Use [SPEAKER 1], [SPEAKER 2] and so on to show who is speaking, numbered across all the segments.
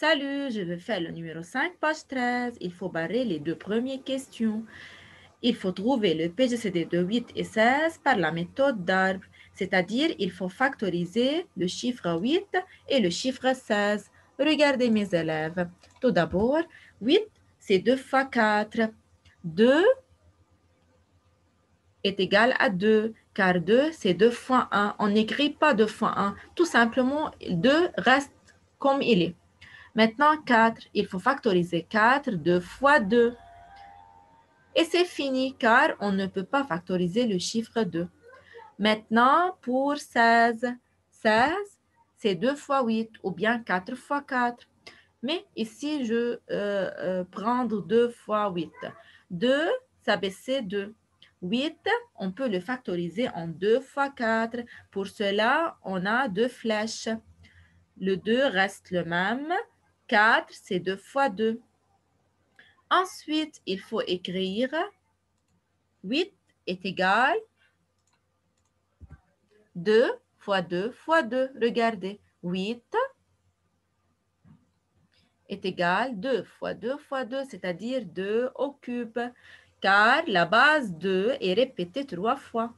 [SPEAKER 1] Salut, je veux faire le numéro 5, page 13. Il faut barrer les deux premières questions. Il faut trouver le PGCD de 8 et 16 par la méthode d'arbre, c'est-à-dire il faut factoriser le chiffre 8 et le chiffre 16. Regardez mes élèves. Tout d'abord, 8, c'est 2 fois 4. 2 est égal à 2, car 2, c'est 2 fois 1. On n'écrit pas 2 fois 1. Tout simplement, 2 reste comme il est. Maintenant, 4, il faut factoriser 4, 2 fois 2. Et c'est fini, car on ne peut pas factoriser le chiffre 2. Maintenant, pour 16, 16, c'est 2 fois 8 ou bien 4 fois 4. Mais ici, je prends 2 fois 8. 2, ça baisse 2. 8, on peut le factoriser en 2 fois 4. Pour cela, on a deux flèches. Le 2 reste le même. 4, c'est 2 fois 2. Ensuite, il faut écrire 8 est égal 2 fois 2 fois 2. Regardez, 8 est égal 2 fois 2 fois 2, c'est-à-dire 2 au cube, car la base 2 est répétée 3 fois.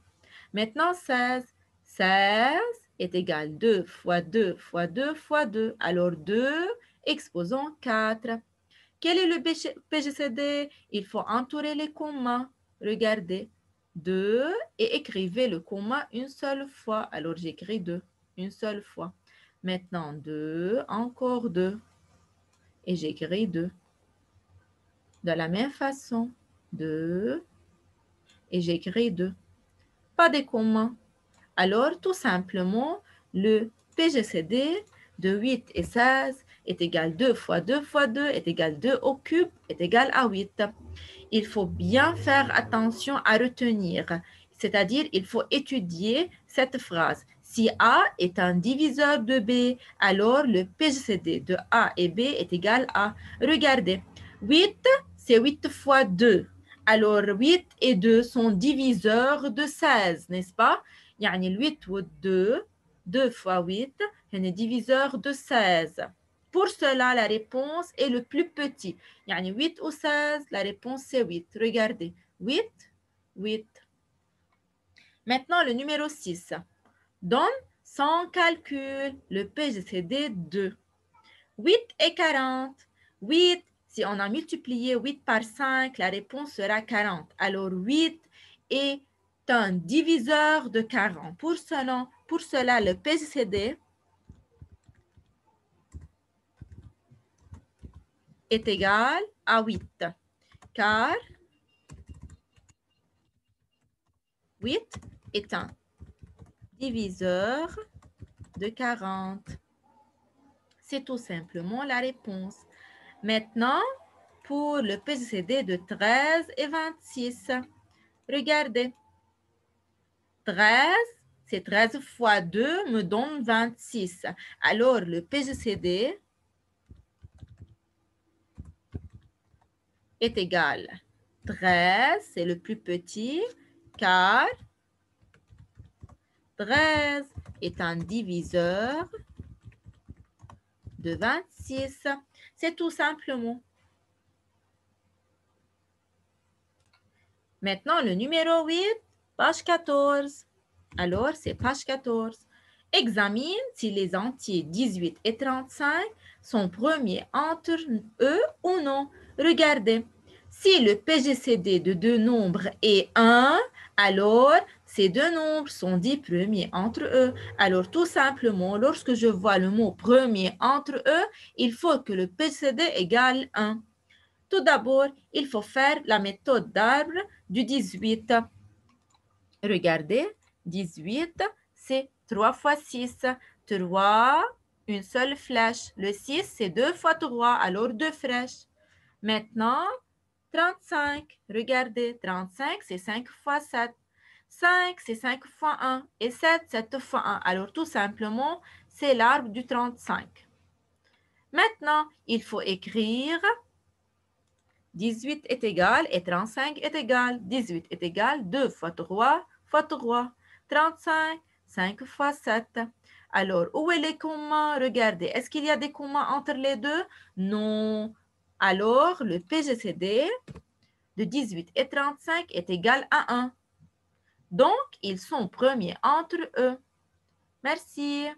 [SPEAKER 1] Maintenant, 16. 16 est égal 2 fois 2 fois 2 fois 2. Alors, 2, exposons 4. Quel est le PGCD? Il faut entourer les commas. Regardez. 2 et écrivez le comma une seule fois. Alors, j'écris 2 une seule fois. Maintenant, 2, encore 2. Et j'écris 2. De la même façon, 2 et j'écris 2. Pas de commas. Alors, tout simplement, le PGCD de 8 et 16 est égal 2 fois 2 fois 2 est égal 2 au cube est égal à 8. Il faut bien faire attention à retenir, c'est-à-dire il faut étudier cette phrase. Si A est un diviseur de B, alors le PGCD de A et B est égal à, regardez, 8, c'est 8 fois 2. Alors 8 et 2 sont diviseurs de 16, n'est-ce pas? يعني 8 و 2, 2 fois 8, c'est diviseur de 16. Pour cela, la réponse est le plus petit. يعني 8 ou 16, la réponse c'est 8. Regardez, 8, 8. Maintenant, le numéro 6. Donne sans calcul le PGCD 2. 8 et 40. 8, si on a multiplié 8 par 5, la réponse sera 40. Alors 8 est un diviseur de 40. Pour cela le PGCD est égal à 8, car 8 est un diviseur de 40. C'est tout simplement la réponse. Maintenant, pour le PGCD de 13 et 26, regardez. 13, c'est 13 fois 2 me donne 26. Alors, le PGCD est égal. 13, c'est le plus petit, car 13 est un diviseur de 26. C'est tout simplement. Maintenant, le numéro 8, page 14. Alors, c'est page 14. Examine si les entiers 18 et 35 sont premiers entre eux ou non. Regardez, si le PGCD de deux nombres est 1, alors ces deux nombres sont dits premiers entre eux. Alors, tout simplement, lorsque je vois le mot premier entre eux, il faut que le PGCD égale 1. Tout d'abord, il faut faire la méthode d'arbre du 18. Regardez, 18, c'est 3 fois 6. 3, une seule flèche. Le 6, c'est 2 fois 3, alors 2 flèches. Maintenant, 35. Regardez, 35, c'est 5 fois 7. 5, c'est 5 fois 1. Et 7, 7 fois 1. Alors, tout simplement, c'est l'arbre du 35. Maintenant, il faut écrire 18 est égal et 35 est égal. 18 est égal 2 fois 3 fois 3. 35, 5 fois 7. Alors, où est les commas? Regardez, est-ce qu'il y a des commas entre les deux? Non. Alors, le PGCD de 18 et 35 est égal à 1. Donc, ils sont premiers entre eux. Merci.